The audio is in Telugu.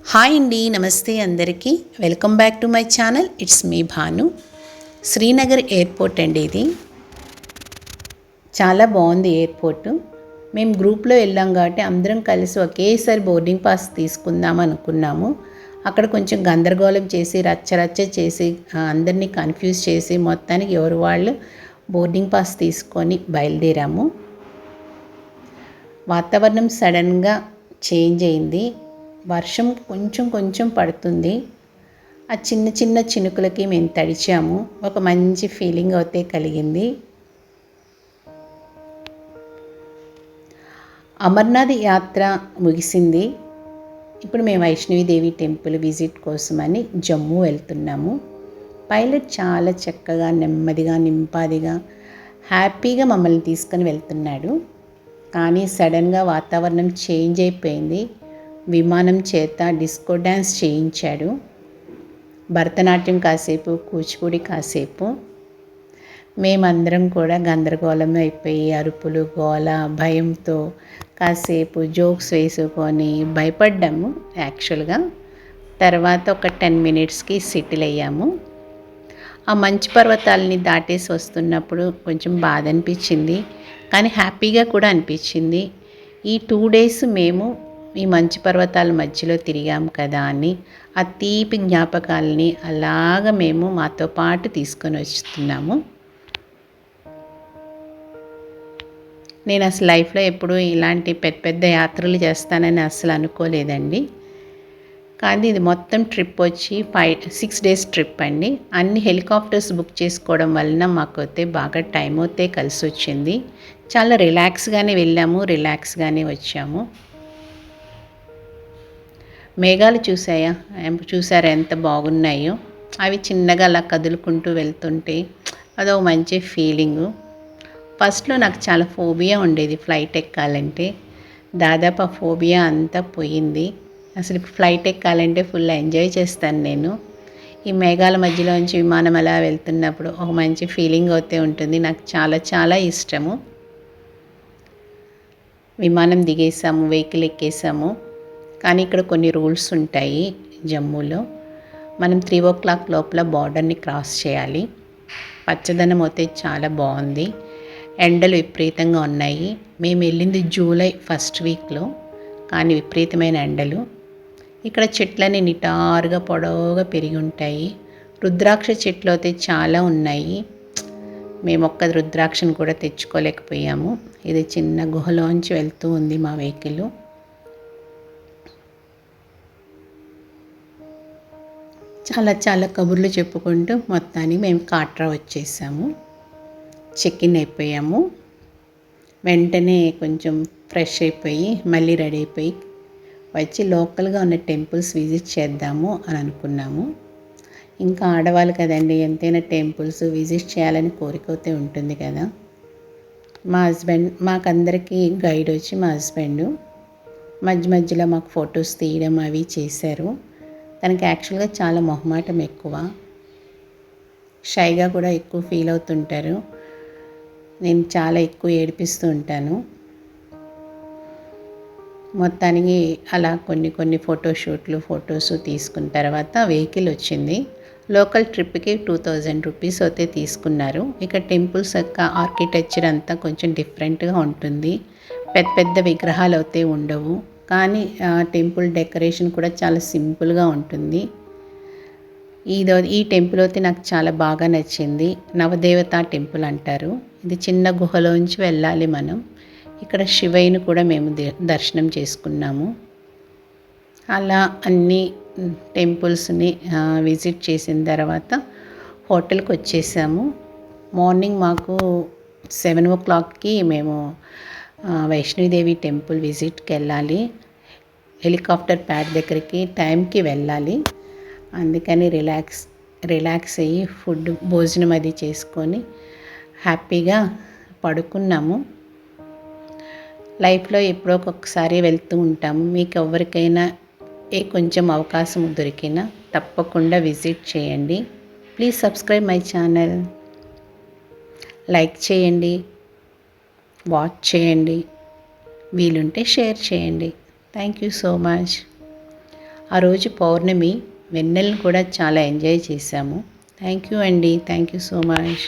హాయ్ అండి, నమస్తే అందరికీ. Welcome back to my channel. It's me Bhanu. Srinagar airport అండి ఇది. చాలా బాగుంది ఎయిర్పోర్టు. మేము గ్రూప్లో వెళ్ళాం కాబట్టి అందరం కలిసి ఒకేసారి బోర్డింగ్ పాస్ తీసుకుందాం అనుకున్నాము. అక్కడ కొంచెం గందరగోళం చేసి రచ్చరచ్చ చేసి అందరినీ కన్ఫ్యూజ్ చేసి మొత్తానికి ఎవరు వాళ్ళు బోర్డింగ్ పాస్ తీసుకొని బయలుదేరాము. వాతావరణం సడన్గా చేంజ్ అయింది. వర్షం కొంచెం కొంచెం పడుతుంది. ఆ చిన్న చిన్న చినుకులకి మేము తడిచాము. ఒక మంచి ఫీలింగ్ అయితే కలిగింది. అమర్నాథ్ యాత్ర ముగిసింది. ఇప్పుడు మేము వైష్ణవీదేవి టెంపుల్ విజిట్ కోసమని జమ్మూ వెళ్తున్నాము. పైలట్ చాలా చక్కగా నెమ్మదిగా నింపాదిగా హ్యాపీగా మమ్మల్ని తీసుకొని వెళ్తున్నాడు. కానీ సడన్గా వాతావరణం చేంజ్ అయిపోయింది. విమానం చేత డిస్కో డ్యాన్స్ చేయించాడు. భరతనాట్యం కాసేపు, కూచిపూడి కాసేపు. మేమందరం కూడా గందరగోళం అయిపోయి అరుపులు గోల భయంతో కాసేపు జోక్స్ వేసుకొని భయపడ్డాము యాక్చువల్గా. తర్వాత ఒక 10 మినిట్స్కి సెటిల్ అయ్యాము. ఆ మంచు పర్వతాలని దాటేసి వస్తున్నప్పుడు కొంచెం బాధ అనిపించింది, కానీ హ్యాపీగా కూడా అనిపించింది. ఈ 2 డేస్ మేము ఈ మంచు పర్వతాల మధ్యలో తిరిగాము కదా అని ఆ తీపి జ్ఞాపకాలని అలాగ మేము మాతో పాటు తీసుకొని వస్తున్నాము. నేను అసలు లైఫ్లో ఎప్పుడూ ఇలాంటి పెద్ద పెద్ద యాత్రలు చేస్తానని అసలు అనుకోలేదండి. కానీ ఇది మొత్తం ట్రిప్ వచ్చి 6 డేస్ ట్రిప్ అండి. అన్ని హెలికాప్టర్స్ బుక్ చేసుకోవడం వలన మాకు అయితే బాగా టైం అయితే కలిసి వచ్చింది. చాలా రిలాక్స్గానే వెళ్ళాము, రిలాక్స్గానే వచ్చాము. మేఘాలు చూసారా ఎంత బాగున్నాయో. అవి చిన్నగా అలా కదులుకుంటూ వెళ్తుంటే అదో మంచి ఫీలింగు. ఫస్ట్లో నాకు చాలా ఫోబియా ఉండేది ఫ్లైట్ ఎక్కాలంటే. దాదాపు ఆ ఫోబియా అంతా పోయింది. అసలు ఫ్లైట్ ఎక్కాలంటే ఫుల్ ఎంజాయ్ చేస్తాను నేను. ఈ మేఘాల మధ్యలోంచి విమానం అలా వెళ్తున్నప్పుడు ఒక మంచి ఫీలింగ్ అయితే ఉంటుంది. నాకు చాలా చాలా ఇష్టము. విమానం దిగేసాము, వెహికల్ ఎక్కేసాము. కానీ ఇక్కడ కొన్ని రూల్స్ ఉంటాయి జమ్మూలో. మనం 3 o'clock లోపల బార్డర్ని క్రాస్ చేయాలి. పచ్చదనం అయితే చాలా బాగుంది. ఎండలు విపరీతంగా ఉన్నాయి. మేము వెళ్ళింది జూలై ఫస్ట్ వీక్లో, కానీ విపరీతమైన ఎండలు. ఇక్కడ చెట్లని నిటారుగా పొడవుగా పెరిగి ఉంటాయి. రుద్రాక్ష చెట్లు అయితే చాలా ఉన్నాయి. మేము ఒక్క రుద్రాక్షను కూడా తెచ్చుకోలేకపోయాము. ఇది చిన్న గుహలోంచి వెళ్తూ ఉంది మా వెహికల్. చాలా చాలా కబుర్లు చెప్పుకుంటూ మొత్తానికి మేము కాట్రా వచ్చేసాము. చెక్ ఇన్ అయిపోయాము. వెంటనే కొంచెం ఫ్రెష్ అయిపోయి మళ్ళీ రెడీ అయిపోయి వచ్చి లోకల్గా ఉన్న టెంపుల్స్ విజిట్ చేద్దాము అని అనుకున్నాము. ఇంకా ఆడవాళ్ళు కదండి, ఎంతైనా టెంపుల్స్ విజిట్ చేయాలని కోరిక అయితే ఉంటుంది కదా. మా హస్బెండ్, మాకందరికీ గైడ్ వచ్చి మా హస్బెండ్ మధ్య మధ్యలో మాకు ఫొటోస్ తీయడం అవి చేశారు. తనకి యాక్చువల్గా చాలా మొహమాటం ఎక్కువ, షైగా కూడా ఎక్కువ ఫీల్ అవుతుంటారు. నేను చాలా ఎక్కువ ఏడిపిస్తూ ఉంటాను. మొత్తానికి అలా కొన్ని ఫొటోస్ తీసుకున్న తర్వాత వెహికల్ వచ్చింది. లోకల్ ట్రిప్కి 2000 రూపీస్ అయితే తీసుకున్నారు. ఇక టెంపుల్స్ యొక్క ఆర్కిటెక్చర్ అంతా కొంచెం డిఫరెంట్గా ఉంటుంది. పెద్ద పెద్ద విగ్రహాలు అయితే ఉండవు, కానీ టెంపుల్ డెకరేషన్ కూడా చాలా సింపుల్గా ఉంటుంది. ఈ టెంపుల్ అయితే నాకు చాలా బాగా నచ్చింది. నవదేవత టెంపుల్ అంటారు. ఇది చిన్న గుహలోంచి వెళ్ళాలి మనం. ఇక్కడ శివయ్యను కూడా మేము దర్శనం చేసుకున్నాము. అలా అన్ని టెంపుల్స్ని విజిట్ చేసిన తర్వాత హోటల్కి వచ్చేసాము. మార్నింగ్ మాకు 7 o'clockకి మేము వైష్ణవీదేవి టెంపుల్ విజిట్కి వెళ్ళాలి. హెలికాప్టర్ ప్యాడ్ దగ్గరికి టైంకి వెళ్ళాలి. అందుకని రిలాక్స్ అయ్యి భోజనం అది చేసుకొని హ్యాపీగా పడుకున్నాము. లైఫ్లో ఎప్పుడో ఒకసారి వెళ్తూ ఉంటాము. మీకు ఎవరికైనా కొంచెం అవకాశం దొరికినా తప్పకుండా విజిట్ చేయండి. Please subscribe my channel. Like చేయండి, వాచ్ చేయండి, వీలుంటే షేర్ చేయండి. Thank you so much. ఆ రోజు పౌర్ణమి వెన్నెలను కూడా చాలా ఎంజాయ్ చేశాము. థ్యాంక్ యూ అండి. Thank you so much.